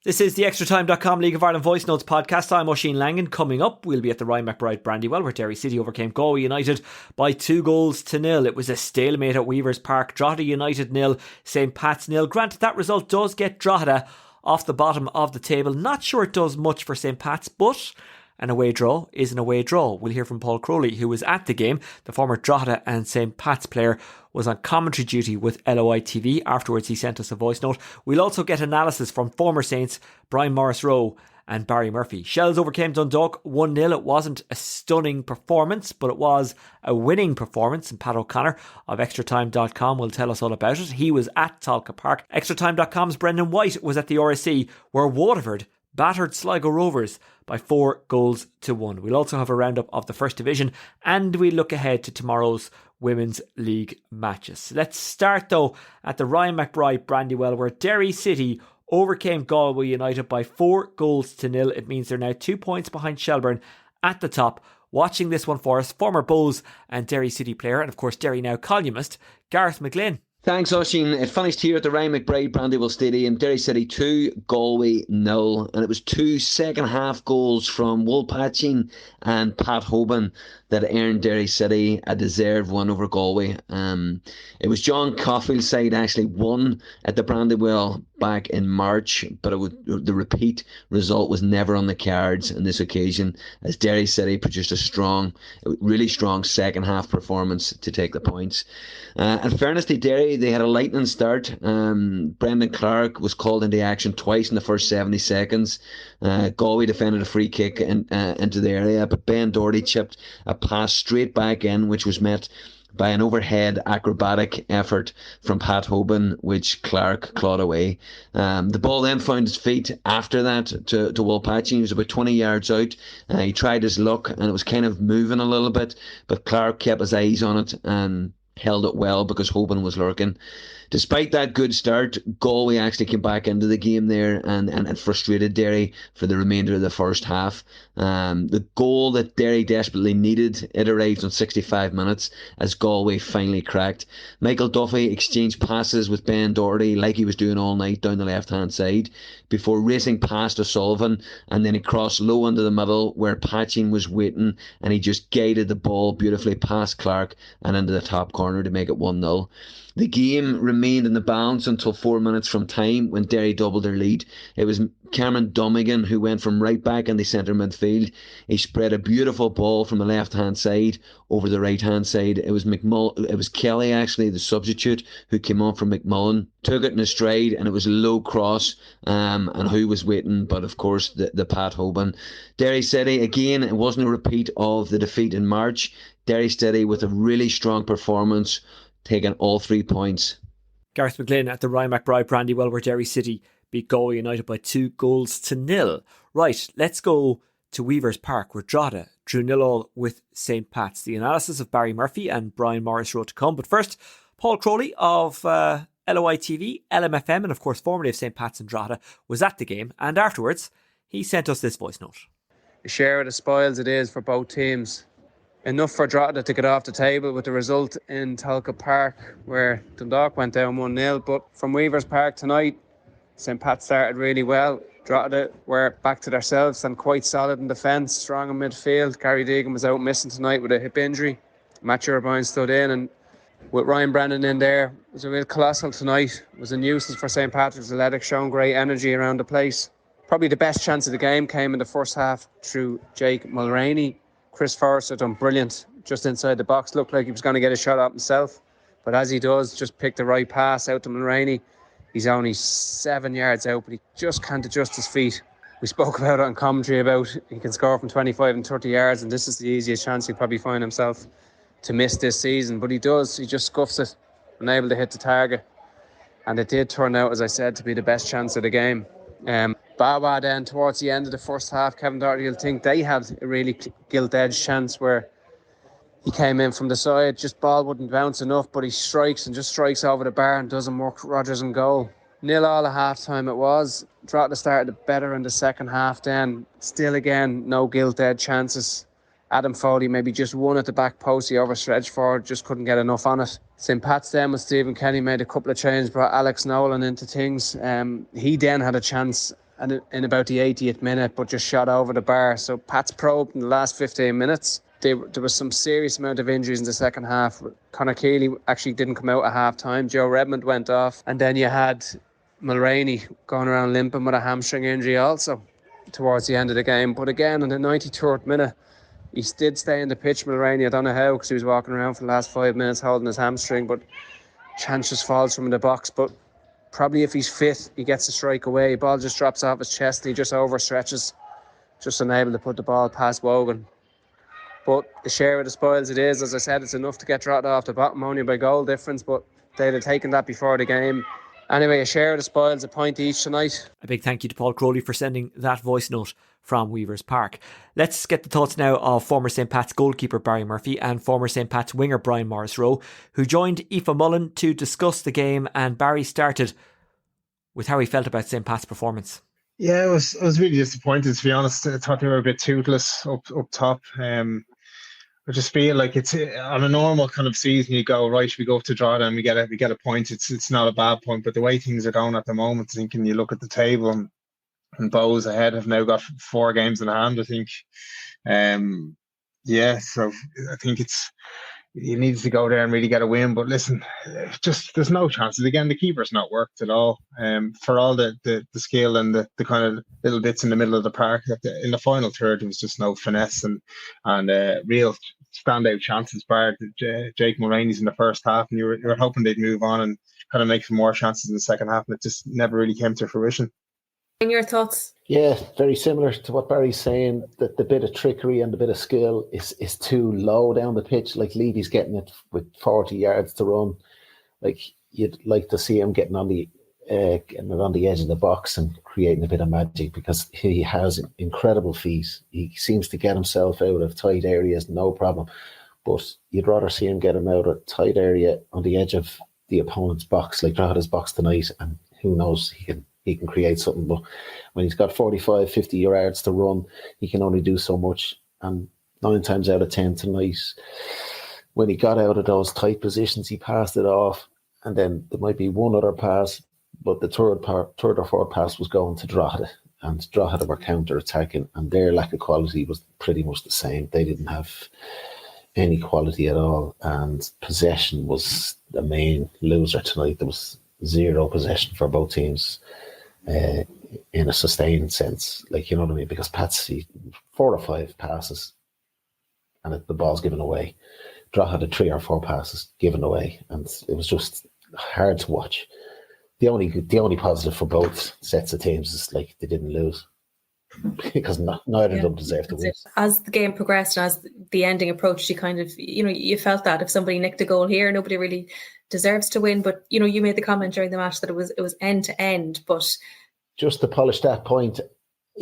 This is the Extratime.com League of Ireland Voice Notes podcast. I'm Oisin Langan. Coming up, we'll be at the Ryan McBride Brandywell, where Derry City overcame Galway United by 2-0. It was a stalemate at Weavers Park. Drogheda United 0, St Pat's 0. Granted, that result does get Drogheda off the bottom of the table. Not sure it does much for St Pat's, but an away draw is an away draw. We'll hear from Paul Crowley, who was at the game. The former Drogheda and St Pat's player was on commentary duty with LOI TV. Afterwards, he sent us a voice note. We'll also get analysis from former Saints Brian Morrisroe and Barry Murphy. Shels overcame Dundalk 1-0. It wasn't a stunning performance, but it was a winning performance. And Pat O'Connor of Extratime.com will tell us all about it. He was at Tolka Park. Extratime.com's Brendan White was at the RSC, where Waterford battered Sligo Rovers by 4-1. We'll also have a roundup of the First Division, and we look ahead to tomorrow's Women's League matches. Let's start though at the Ryan McBride Brandywell, where Derry City overcame Galway United by 4-0. It means they're now 2 points behind Shelbourne at the top. Watching this one for us, former Bows and Derry City player, and of course Derry now columnist, Gareth McGlynn. Thanks, Oisin. It finished here at the Ryan McBride Brandywell Stadium. Derry City 2, Galway 0. And it was 2 second-half goals from Will Patching and Pat Hoban that earned Derry City a deserved win over Galway. It was John Caulfield's side actually won at the Brandywell back in March, but the repeat result was never on the cards on this occasion, as Derry City produced a really strong second-half performance to take the points. In fairness to Derry, they had a lightning start. Brendan Clark was called into action twice in the first 70 seconds. Galway defended a free kick into the area, but Ben Doherty chipped a pass straight back in, which was met by an overhead acrobatic effort from Pat Hoban, which Clark clawed away. The ball then found its feet after that to Will Patching. He was about 20 yards out. He tried his luck and it was kind of moving a little bit, but Clark kept his eyes on it and held it well because Hoban was lurking. Despite that good start, Galway actually came back into the game there and frustrated Derry for the remainder of the first half. The goal that Derry desperately needed, it arrived on 65 minutes as Galway finally cracked. Michael Duffy exchanged passes with Ben Doherty like he was doing all night down the left-hand side before racing past O'Sullivan, and then he crossed low into the middle where Patching was waiting, and he just guided the ball beautifully past Clark and into the top corner to make it 1-0. The game remained in the balance until 4 minutes from time when Derry doubled their lead. It was Cameron Dummigan who went from right back in the centre midfield. He spread a beautiful ball from the left-hand side over the right-hand side. It was Kelly, actually, the substitute, who came on from McMullen, took it in a stride, and it was a low cross, and who was waiting but, of course, the Pat Hoban. Derry City, again, it wasn't a repeat of the defeat in March. Derry City with a really strong performance, taking all 3 points. Gareth McGlynn at the Ryan McBride Brandywell, where Derry City beat Galway United by 2-0. Right, let's go to Weavers Park, where Drogheda drew 0-0 with St Pat's. The analysis of Barry Murphy and Brian Morrisroe to come. But first, Paul Crowley of LOI TV, LMFM, and of course formerly of St Pat's and Drogheda, was at the game, and afterwards he sent us this voice note. A share of the spoils it is for both teams. Enough for Drogheda to get off the table with the result in Tolka Park, where Dundalk went down 1-0. But from Weavers Park tonight, St Pat started really well. Drogheda were back to themselves and quite solid in defence, strong in midfield. Gary Deegan was out missing tonight with a hip injury. Matt Urban stood in, and with Ryan Brennan in there, it was a real colossal tonight. It was a nuisance for St Patrick's Athletic, showing great energy around the place. Probably the best chance of the game came in the first half through Jake Mulroney. Chris Forrester done brilliant just inside the box. Looked like he was going to get a shot at himself, but as he does, just pick the right pass out to Mulroney. He's only 7 yards out, but he just can't adjust his feet. We spoke about it on commentary about he can score from 25 and 30 yards, and this is the easiest chance he'll probably find himself to miss this season. But he does. He just scuffs it, unable to hit the target. And it did turn out, as I said, to be the best chance of the game. Baba then towards the end of the first half, Kevin Doherty will think they had a really gilt-edged chance where he came in from the side, just ball wouldn't bounce enough, but he strikes over the bar and doesn't work Rodgers in goal. 0-0 at half time it was. Drogheda started better in the second half then. Still again, no gilt-edged chances. Adam Foley maybe just one at the back post. He overstretched forward, just couldn't get enough on it. St Pat's then with Stephen Kenny made a couple of changes, brought Alex Nolan into things. He then had a chance and in about the 80th minute, but just shot over the bar. So Pat's probed in the last 15 minutes. There was some serious amount of injuries in the second half. Conor Keeley actually didn't come out at half time. Joe Redmond went off. And then you had Mulroney going around limping with a hamstring injury also towards the end of the game. But again, in the 93rd minute, he did stay in the pitch, Mulroney. I don't know how, because he was walking around for the last 5 minutes holding his hamstring, but chance just falls from the box. But probably if he's fit, he gets a strike away. Ball just drops off his chest and he just overstretches, just unable to put the ball past Wogan. But the share of the spoils it is, as I said, it's enough to get Drogheda off the bottom, only by goal difference, but they'd have taken that before the game. Anyway, a share of the spoils, a point each tonight. A big thank you to Paul Crowley for sending that voice note from Weavers Park. Let's get the thoughts now of former St. Pat's goalkeeper Barry Murphy and former St. Pat's winger Brian Morrisroe, who joined Aoife Mullen to discuss the game, and Barry started with how he felt about St. Pat's performance. Yeah, I was really disappointed, to be honest. I thought they were a bit toothless up top. I just feel like it's on a normal kind of season, you go, right, we go up to Drogheda and we get a point. It's not a bad point, but the way things are going at the moment, I think, when you look at the table and Bows ahead have now got 4 games in hand, I think. So I think you need to go there and really get a win. But listen, just there's no chances. Again, the keeper's not worked at all. For all the skill and the kind of little bits in the middle of the park, in the final third, there was just no finesse and real standout chances bar Jake Mulroney's in the first half, and you were hoping they'd move on and kind of make some more chances in the second half, and it just never really came to fruition. And your thoughts? Yeah, very similar to what Barry's saying, that the bit of trickery and the bit of skill is too low down the pitch. Like, Levy's getting it with 40 yards to run. Like, you'd like to see him getting on the edge of the box and creating a bit of magic, because he has incredible feet. He seems to get himself out of tight areas, no problem. But you'd rather see him get him out of tight area on the edge of the opponent's box, like Drogheda's box tonight, and who knows, he can create something. But when he's got 45, 50 yards to run, he can only do so much. And 9 times out of 10 tonight, when he got out of those tight positions, he passed it off. And then there might be one other pass, but the third or fourth pass was going to Drogheda. And Drogheda were counter-attacking, and their lack of quality was pretty much the same. They didn't have any quality at all. And possession was the main loser tonight. There was 0 possession for both teams. In a sustained sense, like, you know what I mean? Because Patsy 4 or 5 passes and the ball's given away. Drogheda had 3 or 4 passes given away, and it was just hard to watch. The only positive for both sets of teams is, like, they didn't lose, because neither of them deserved to win. As the game progressed and as the ending approached, you kind of, you felt that if somebody nicked a goal here, nobody really deserves to win. But you made the comment during the match that it was end to end. But just to polish that point,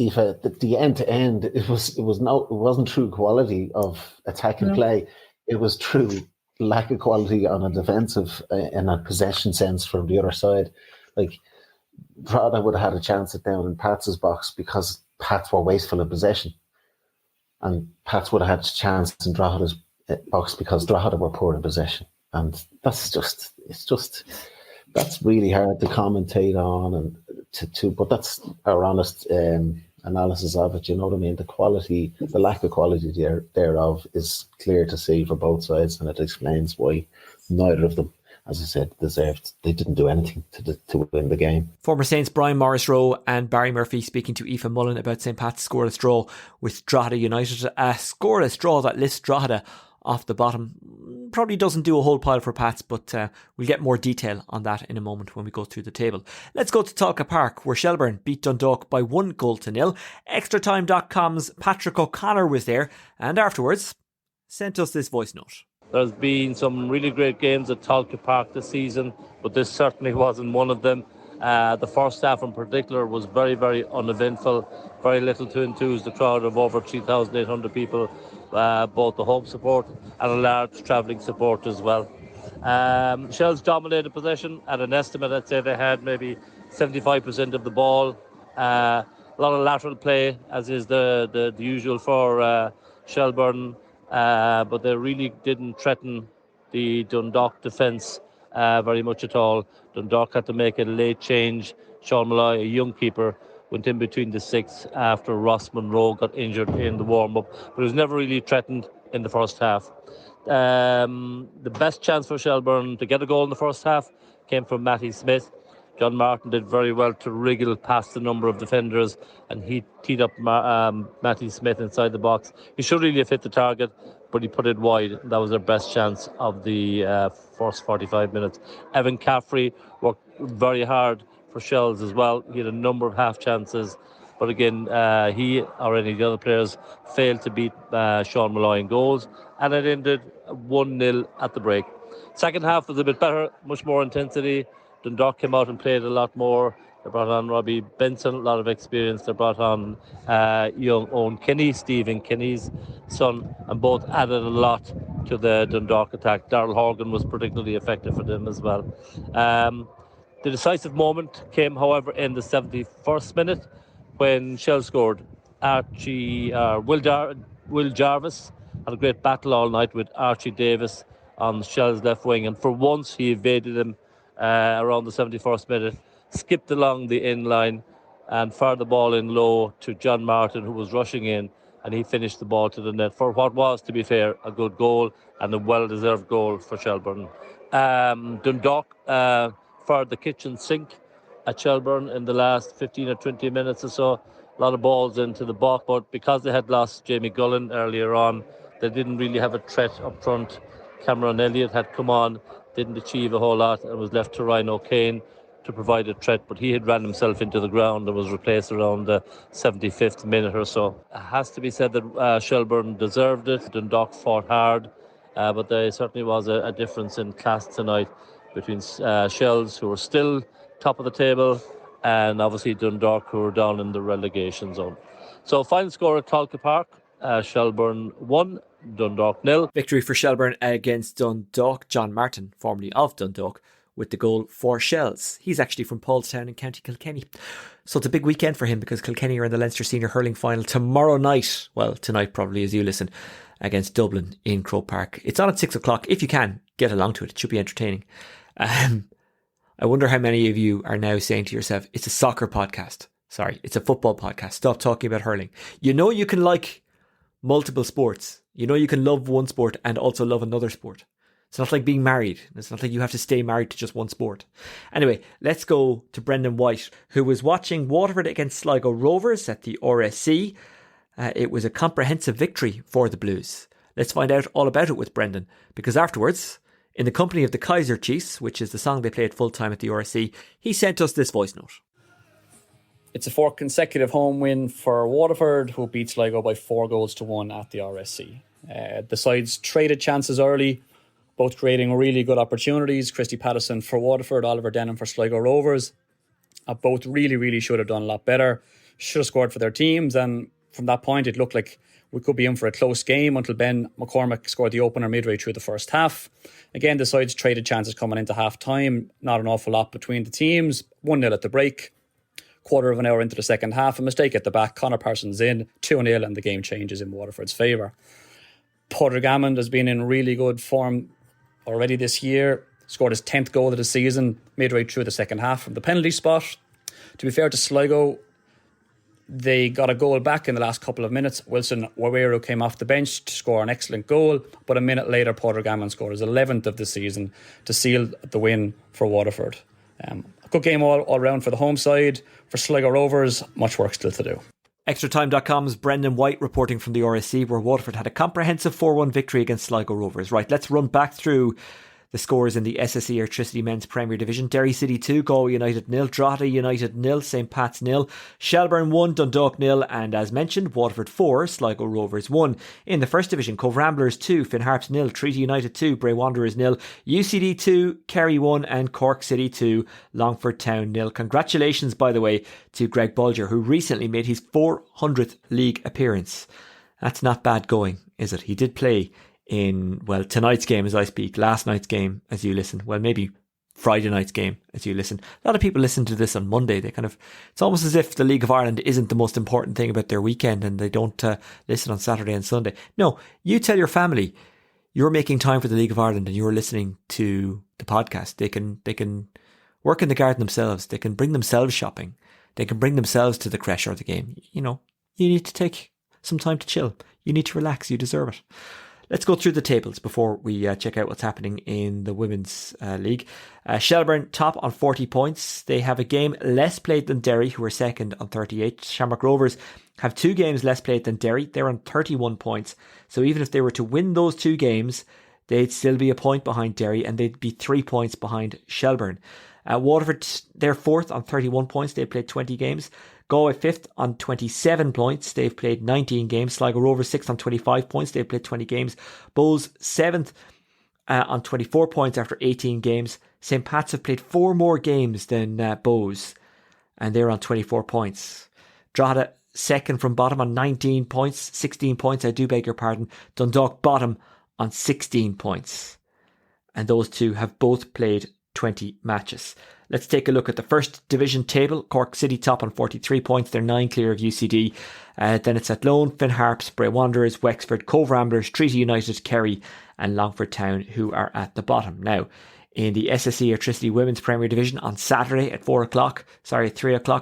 Aoife, the end to end, it wasn't true quality of attacking play. It was true lack of quality on a defensive and a possession sense from the other side. Like, Drogheda would have had a chance at down in Pats' box because Pats were wasteful in possession, and Pats would have had a chance in Drogheda's box because Drogheda were poor in possession. And that's really hard to commentate on, and but that's our honest analysis of it. You know what I mean? The lack of quality thereof is clear to see for both sides, and it explains why neither of them, as I said, they didn't do anything to win the game. Former Saints Brian Morrisroe and Barry Murphy speaking to Aoife Mullen about St. Pat's scoreless draw with Drogheda United. A scoreless draw that lifts Drogheda off the bottom. Probably doesn't do a whole pile for Pats, but we'll get more detail on that in a moment when we go through the table. Let's go to Talca Park, where Shelbourne beat Dundalk by 1-0. Extratime.com's Patrick O'Connor was there, and afterwards sent us this voice note. There's been some really great games at Talca Park this season, but this certainly wasn't one of them. The first half in particular was very, very uneventful. Very little 2-2s. The crowd of over 3,800 people, both the home support and a large travelling support as well. Shels dominated possession. At an estimate, I'd say they had maybe 75% of the ball. A lot of lateral play, as is the usual for Shelbourne, but they really didn't threaten the Dundalk defence very much at all. Dundalk had to make a late change. Sean Malloy, a young keeper, went in between the six after Ross Monroe got injured in the warm-up, but it was never really threatened in the first half. The best chance for Shelburne to get a goal in the first half came from Matty Smith. John Martin did very well to wriggle past a number of defenders, and he teed up Matty Smith inside the box. He should really have hit the target, but he put it wide. That was their best chance of the first 45 minutes. Evan Caffrey worked very hard for Shels as well. He had a number of half chances, but again, he or any of the other players failed to beat Sean Malloy in goals, and it ended 1-0 at the break. Second half was a bit better, much more intensity. Dundalk came out and played a lot more. They brought on Robbie Benson, a lot of experience. They brought on young Owen Kenny, Stephen Kenny's son, and both added a lot to the Dundalk attack. Darrell Horgan was particularly effective for them as well. The decisive moment came, however, in the 71st minute when Shell scored. Will Jarvis had a great battle all night with Archie Davis on Shell's left wing, and for once he evaded him around the 71st minute, skipped along the in line and fired the ball in low to John Martin, who was rushing in, and he finished the ball to the net for what was, to be fair, a good goal and a well-deserved goal for Shelburne. Dundalk fired the kitchen sink at Shelburne in the last 15 or 20 minutes or so. A lot of balls into the box, but because they had lost Jamie Gullen earlier on, they didn't really have a threat up front. Cameron Elliott had come on, didn't achieve a whole lot, and was left to Ryan O'Kane to provide a threat, but he had ran himself into the ground and was replaced around the 75th minute or so. It has to be said that Shelburne deserved it. Dundalk fought hard, but there certainly was a difference in class tonight between Shels, who were still top of the table, and obviously Dundalk, who were down in the relegation zone. So final score at Tolka Park, Shelburne 1, Dundalk 0. Victory for Shelburne against Dundalk. John Martin, formerly of Dundalk, with the goal for Shels. He's actually from Paulstown in County Kilkenny. So it's a big weekend for him because Kilkenny are in the Leinster Senior Hurling Final tomorrow night. Well, tonight probably as you listen, against Dublin in Croke Park. It's on at 6 o'clock. If you can, get along to it. It should be entertaining. I wonder how many of you are now saying to yourself, it's a soccer podcast. Sorry, it's a football podcast. Stop talking about hurling. You know you can like multiple sports. You know you can love one sport and also love another sport. It's not like being married. It's not like you have to stay married to just one sport. Anyway, let's go to Brendan White, who was watching Waterford against Sligo Rovers at the RSC. It was a comprehensive victory for the Blues. Let's find out all about it with Brendan, because afterwards, in the company of the Kaiser Chiefs, which is the song they played full time at the RSC, he sent us this voice note. It's a fourth consecutive home win for Waterford, who beat Sligo by 4-1 at the RSC. The sides traded chances early, both creating really good opportunities. Christy Patterson for Waterford, Oliver Denham for Sligo Rovers. Both really should have done a lot better. Should have scored for their teams, and from that point it looked like we could be in for a close game until Ben McCormick scored the opener midway through the first half. Again, the sides traded chances coming into half-time. Not an awful lot between the teams. 1-0 at the break. Quarter of an hour into the second half, a mistake at the back. Connor Parsons in, 2-0, and the game changes in Waterford's favour. Porter Gammond has been in really good form already this year. Scored his 10th goal of the season midway through the second half from the penalty spot. To be fair to Sligo, they got a goal back in the last couple of minutes. Wilson Waweru came off the bench to score an excellent goal, but a minute later Porter Gammond scored his 11th of the season to seal the win for Waterford. A good game all round for the home side. For Sligo Rovers, much work still to do. Extratime.com's Brendan White reporting from the RSC, where Waterford had a comprehensive 4-1 victory against Sligo Rovers. Right, let's run back through the scores in the SSE Electricity Men's Premier Division. Derry City 2, Galway United 0, Drogheda United 0, St Pat's 0, Shelburne 1, Dundalk 0, and as mentioned, Waterford 4, Sligo Rovers 1. In the First Division, Cove Ramblers 2, Finn Harps 0, Treaty United 2, Bray Wanderers 0, UCD 2, Kerry 1, and Cork City 2, Longford Town 0. Congratulations, by the way, to Greg Bulger, who recently made his 400th league appearance. That's not bad going, is it? He did play in, well, tonight's game as I speak, last night's game as you listen, well, maybe Friday night's game as you listen. A lot of people listen to this on Monday. They kind of, it's almost as if the League of Ireland isn't the most important thing about their weekend and they don't listen on Saturday and Sunday. No, you tell your family you're making time for the League of Ireland and you're listening to the podcast. They can work in the garden themselves. They can bring themselves shopping. they can bring themselves to the creche or the game. You know, you need to take some time to chill. You need to relax. You deserve it. Let's go through the tables before we check out what's happening in the Women's League. Shelburne top on 40 points. They have a game less played than Derry, who are second on 38. Shamrock Rovers have 2 games less played than Derry. They're on 31 points. So even if they were to win those 2 games, they'd still be a point behind Derry and they'd be 3 points behind Shelburne. Waterford, they're 4th on 31 points. They've played 20 games. Galway 5th on 27 points. They've played 19 games. Sligo Rovers 6th on 25 points. They've played 20 games. Bows 7th on 24 points after 18 games. St. Pat's have played 4 more games than Bows, and they're on 24 points. Drogheda second from bottom on 19 points. 16 points, I do beg your pardon. Dundalk bottom on 16 points. And those two have both played 20 matches. Let's take a look at the first division table. Cork City top on 43 points. They're 9 clear of UCD. Then it's Athlone, Finn Harps, Bray Wanderers, Wexford, Cove Ramblers, Treaty United, Kerry and Longford Town, who are at the bottom. Now, in the SSE Electricity Women's Premier Division on Saturday at 3 o'clock,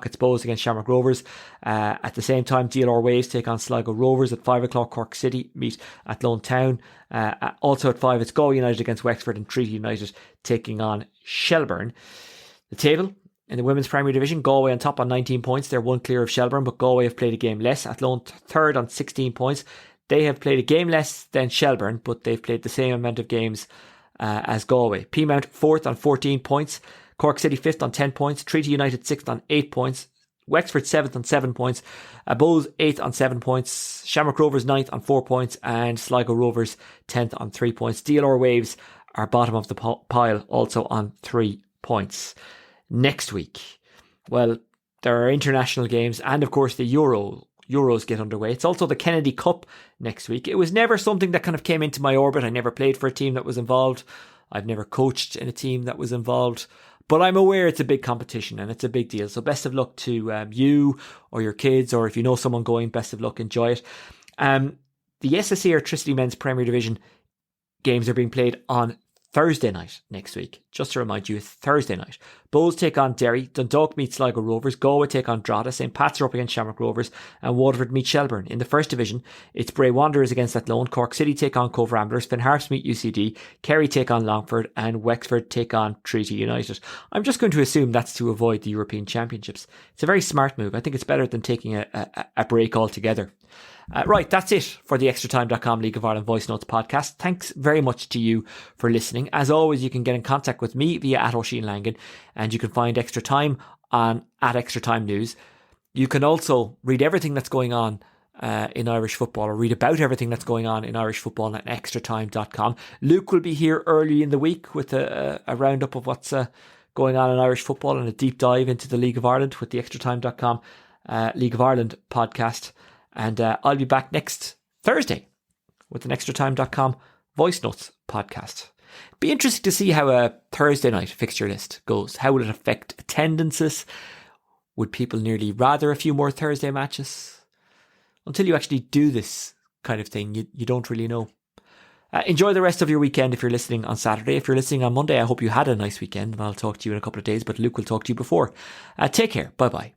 it's Bows against Shamrock Rovers. At the same time, DLR Waves take on Sligo Rovers. At 5 o'clock, Cork City meet Athlone Town. Also at 5, it's Galway United against Wexford and Treaty United taking on Shelburne. The table in the Women's Premier Division, Galway on top on 19 points. They're 1 clear of Shelburne, but Galway have played a game less. Athlone 3rd on 16 points. They have played a game less than Shelburne, but they've played the same amount of games as Galway. Peamount 4th on 14 points. Cork City 5th on 10 points. Treaty United 6th on 8 points. Wexford 7th on 7 points. Bows 8th on 7 points. Shamrock Rovers 9th on 4 points. And Sligo Rovers 10th on 3 points. DLR Waves are bottom of the pile, also on 3 points. Next week, well, there are international games and of course the Euros get underway. It's also the Kennedy Cup next week. It was never something that kind of came into my orbit. I never played for a team that was involved. I've never coached in a team that was involved. But I'm aware it's a big competition and it's a big deal. So best of luck to you or your kids, or if you know someone going, best of luck, enjoy it. The SSE Electricity Men's Premier Division games are being played on Thursday night next week. Just to remind you, it's Thursday night. Bows take on Derry, Dundalk meet Sligo Rovers, Galway take on Drogheda, St. Pat's are up against Shamrock Rovers, and Waterford meet Shelburne. In the first division, it's Bray Wanderers against Athlone, Cork City take on Cove Ramblers, Finn Harps meet UCD, Kerry take on Longford, and Wexford take on Treaty United. I'm just going to assume that's to avoid the European Championships. It's a very smart move. I think it's better than taking a break altogether. Right, that's it for the Extratime.com League of Ireland Voice Notes podcast. Thanks very much to you for listening. As always, you can get in contact with me via @Oisin Langan, and you can find Extra Time on @Extratime News. You can also read everything that's going on in Irish football, or read about everything that's going on in Irish football at extratime.com. Luke will be here early in the week with a roundup of what's going on in Irish football and a deep dive into the League of Ireland with the Extratime.com League of Ireland podcast. And I'll be back next Thursday with an Extratime.com Voice Notes podcast. Be interesting to see how a Thursday night fixture list goes. How will it affect attendances? Would people nearly rather a few more Thursday matches? Until you actually do this kind of thing, you don't really know. Enjoy the rest of your weekend if you're listening on Saturday. If you're listening on Monday, I hope you had a nice weekend, and I'll talk to you in a couple of days, but Luke will talk to you before. Take care. Bye-bye.